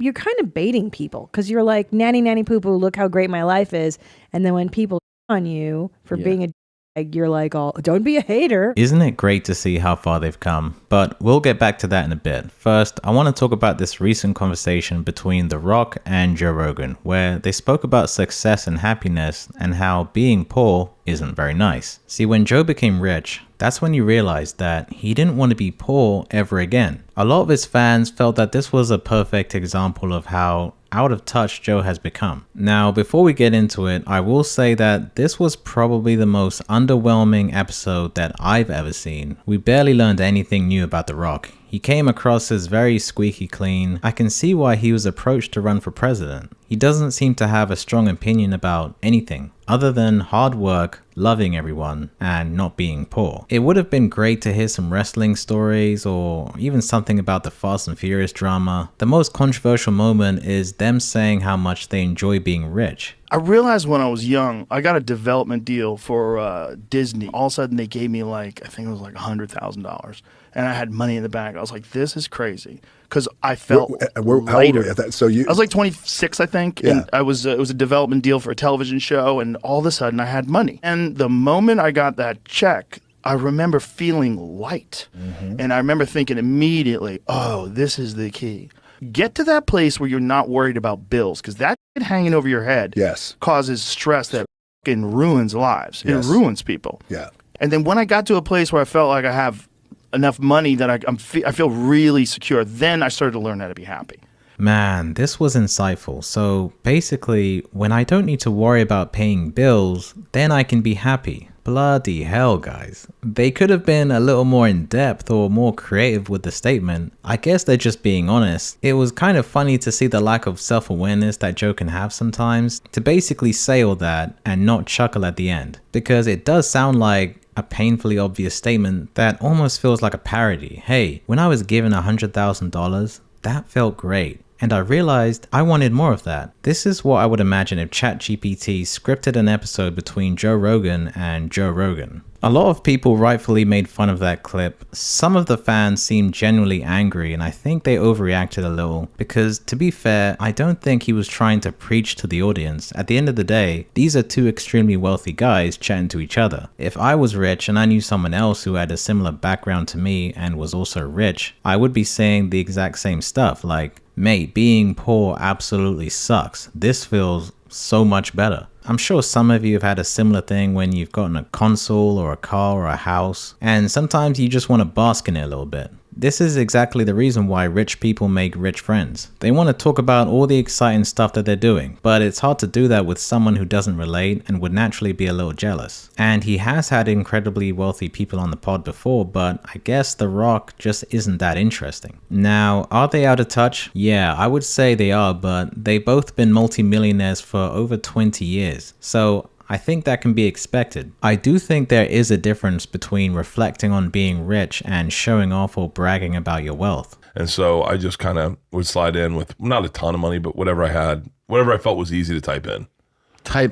you're kind of baiting people because you're like, nanny poo poo, look how great my life is. And then when people on you for being a you're like, oh, don't be a hater. Isn't it great to see how far they've come? But we'll get back to that in a bit. First, I want to talk about this recent conversation between The Rock and Joe Rogan, where they spoke about success and happiness and how being poor isn't very nice. See, when Joe became rich, that's when you realized that he didn't want to be poor ever again. A lot of his fans felt that this was a perfect example of how out of touch Joe has become. Now, before we get into it, I will say that this was probably the most underwhelming episode that I've ever seen. We barely learned anything new about The Rock. He came across as very squeaky clean. I can see why he was approached to run for president. He doesn't seem to have a strong opinion about anything other than hard work, loving everyone, and not being poor. It would have been great to hear some wrestling stories or even something about the Fast and Furious drama. The most controversial moment is them saying how much they enjoy being rich. I realized when I was young, I got a development deal for Disney. All of a sudden, they gave me I think it was like $100,000. And I had money in the bank. I was like, this is crazy. Because I felt later. I was like 26, I think. Yeah. And it was a development deal for a television show. And all of a sudden, I had money. And the moment I got that check, I remember feeling light. Mm-hmm. And I remember thinking immediately, oh, this is the key. Get to that place where you're not worried about bills, because that hanging over your head causes stress that ruins lives. Yes. It ruins people. Yeah. And then when I got to a place where I felt like I have enough money that I feel really secure, then I started to learn how to be happy. Man, this was insightful. So basically, when I don't need to worry about paying bills, then I can be happy. Bloody hell, guys. They could have been a little more in depth or more creative with the statement. I guess they're just being honest. It was kind of funny to see the lack of self-awareness that Joe can have sometimes, to basically say all that and not chuckle at the end. Because it does sound like a painfully obvious statement that almost feels like a parody. Hey, when I was given $100,000, that felt great. And I realized I wanted more of that. This is what I would imagine if ChatGPT scripted an episode between Joe Rogan and Joe Rogan. A lot of people rightfully made fun of that clip. Some of the fans seemed genuinely angry, and I think they overreacted a little because, to be fair, I don't think he was trying to preach to the audience. At the end of the day, these are two extremely wealthy guys chatting to each other. If I was rich and I knew someone else who had a similar background to me and was also rich, I would be saying the exact same stuff like, mate, being poor absolutely sucks. This feels so much better. I'm sure some of you have had a similar thing when you've gotten a console or a car or a house, and sometimes you just want to bask in it a little bit. This is exactly the reason why rich people make rich friends. They want to talk about all the exciting stuff that they're doing, but it's hard to do that with someone who doesn't relate and would naturally be a little jealous. And he has had incredibly wealthy people on the pod before, but I guess The Rock just isn't that interesting. Now, are they out of touch? Yeah, I would say they are, but they've both been multimillionaires for over 20 years. So I think that can be expected. I do think there is a difference between reflecting on being rich and showing off or bragging about your wealth. And so I just kind of would slide in with not a ton of money, but whatever I had, whatever I felt was easy to type in.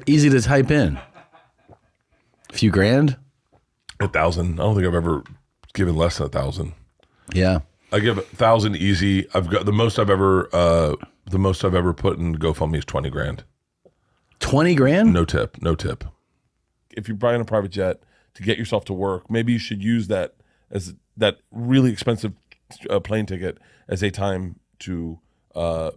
Easy to type in. A few grand? 1,000. I don't think I've ever given less than 1,000. Yeah. I give 1,000 easy. I've got the most I've ever put in GoFundMe is 20 grand. 20 grand? No tip. If you're buying a private jet to get yourself to work, maybe you should use that as that really expensive plane ticket as a time to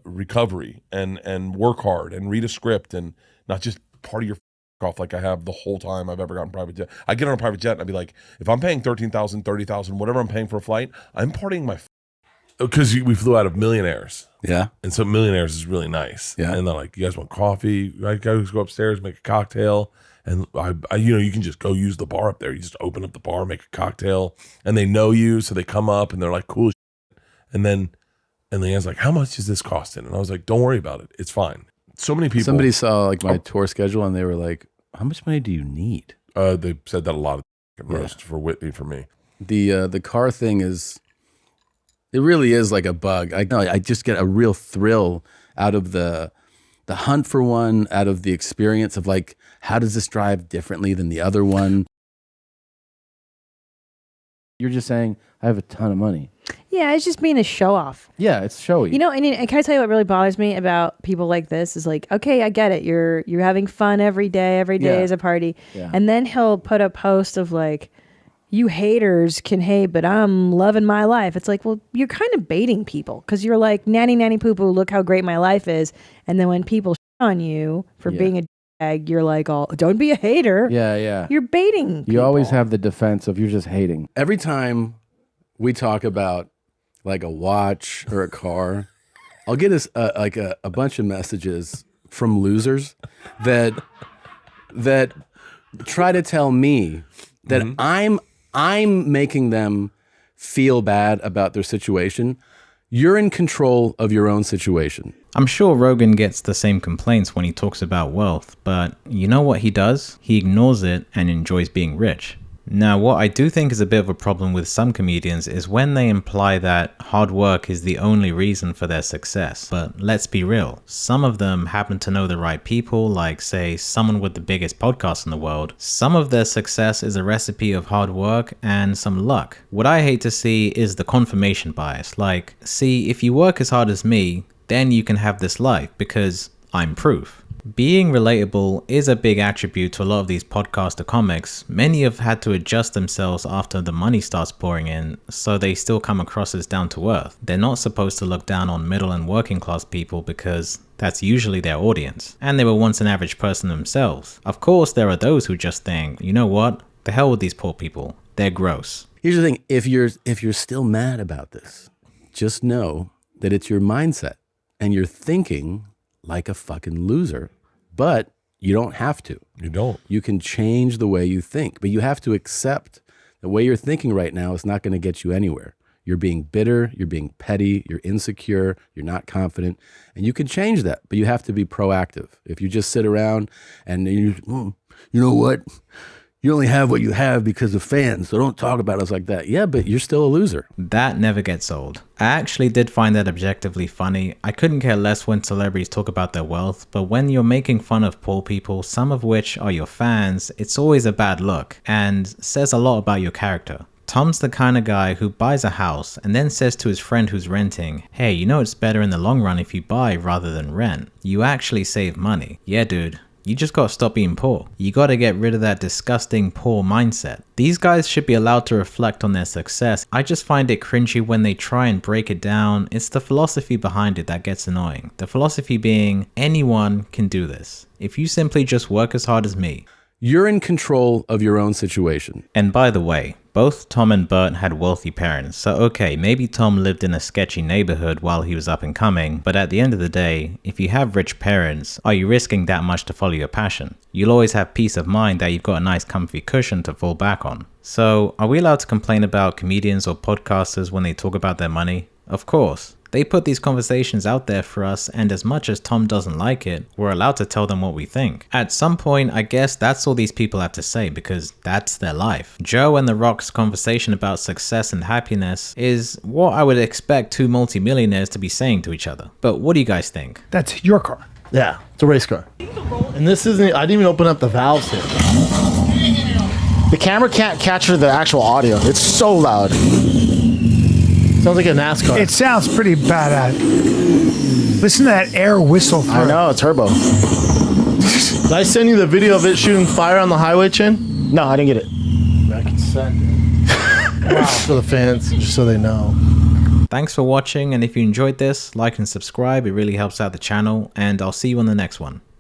recovery and work hard and read a script and not just party your off like I have the whole time I've ever gotten a private jet. I get on a private jet and I'd be like, if I'm paying $13,000, $30,000, whatever I'm paying for a flight, I'm partying my because we flew out of millionaires. Yeah. And so millionaires is really nice. Yeah. And they're like, you guys want coffee? I guys go upstairs, make a cocktail. And I you can just go use the bar up there. You just open up the bar, make a cocktail, and they know you. So they come up and they're like, cool. And then the guy's like, how much is this costing? And I was like, don't worry about it. It's fine. So many people. Somebody saw like my tour schedule and they were like, how much money do you need? They said that a lot of roast for Whitney for me. The car thing is, it really is like a bug. I just get a real thrill out of the hunt for one, out of the experience of like, how does this drive differently than the other one? You're just saying, I have a ton of money. Yeah, it's just being a show off. Yeah, it's showy. You know, and can I tell you what really bothers me about people like this is like, okay, I get it. You're having fun every day. Every day is a party. Yeah. And then he'll put a post of like, you haters can hate, but I'm loving my life. It's like, well, you're kind of baiting people because you're like, nanny poo poo, look how great my life is. And then when people shit on you for being a dag, you're like, oh, don't be a hater. Yeah. You're baiting people. You always have the defense of you're just hating. Every time we talk about like a watch or a car, I'll get a bunch of messages from losers that try to tell me that I'm making them feel bad about their situation. You're in control of your own situation. I'm sure Rogan gets the same complaints when he talks about wealth, but you know what he does? He ignores it and enjoys being rich. Now, what I do think is a bit of a problem with some comedians is when they imply that hard work is the only reason for their success. But let's be real, some of them happen to know the right people, like say someone with the biggest podcast in the world. Some of their success is a recipe of hard work and some luck. What I hate to see is the confirmation bias. Like, see, if you work as hard as me, then you can have this life because I'm proof. Being relatable is a big attribute to a lot of these podcaster comics. Many have had to adjust themselves after the money starts pouring in, so they still come across as down to earth. They're not supposed to look down on middle and working class people because that's usually their audience, and they were once an average person themselves. Of course, there are those who just think, you know what, the hell with these poor people, they're gross. Here's the thing, if you're still mad about this, just know that it's your mindset and you're thinking like a fucking loser, but you don't have to. You don't. You can change the way you think, but you have to accept the way you're thinking right now is not going to get you anywhere. You're being bitter, you're being petty, you're insecure, you're not confident, and you can change that, but you have to be proactive. If you just sit around and you know what? You only have what you have because of fans, so don't talk about us like that. Yeah, but you're still a loser. That never gets old. I actually did find that objectively funny. I couldn't care less when celebrities talk about their wealth, but when you're making fun of poor people, some of which are your fans, it's always a bad look and says a lot about your character. Tom's the kind of guy who buys a house and then says to his friend who's renting, hey, you know it's better in the long run if you buy rather than rent. You actually save money. Yeah, dude. You just gotta stop being poor. You gotta get rid of that disgusting poor mindset. These guys should be allowed to reflect on their success. I just find it cringy when they try and break it down. It's the philosophy behind it that gets annoying. The philosophy being, anyone can do this. If you simply just work as hard as me. You're in control of your own situation. And by the way, both Tom and Bert had wealthy parents, so okay, maybe Tom lived in a sketchy neighborhood while he was up and coming, but at the end of the day, if you have rich parents, are you risking that much to follow your passion? You'll always have peace of mind that you've got a nice comfy cushion to fall back on. So, are we allowed to complain about comedians or podcasters when they talk about their money? Of course. They put these conversations out there for us, and as much as Tom doesn't like it, we're allowed to tell them what we think. At some point, I guess that's all these people have to say because that's their life. Joe and The Rock's conversation about success and happiness is what I would expect two multimillionaires to be saying to each other. But what do you guys think? That's your car. Yeah, it's a race car. And this isn't, I didn't even open up the valves here. The camera can't capture the actual audio. It's so loud. Sounds like a NASCAR. It sounds pretty badass. Listen to that air whistle through. I know, turbo. Did I send you the video of it shooting fire on the highway, Chin? No, I didn't get it. I can send it. Wow. For the fans, just so they know. Thanks for watching, and if you enjoyed this, like and subscribe. It really helps out the channel, and I'll see you on the next one.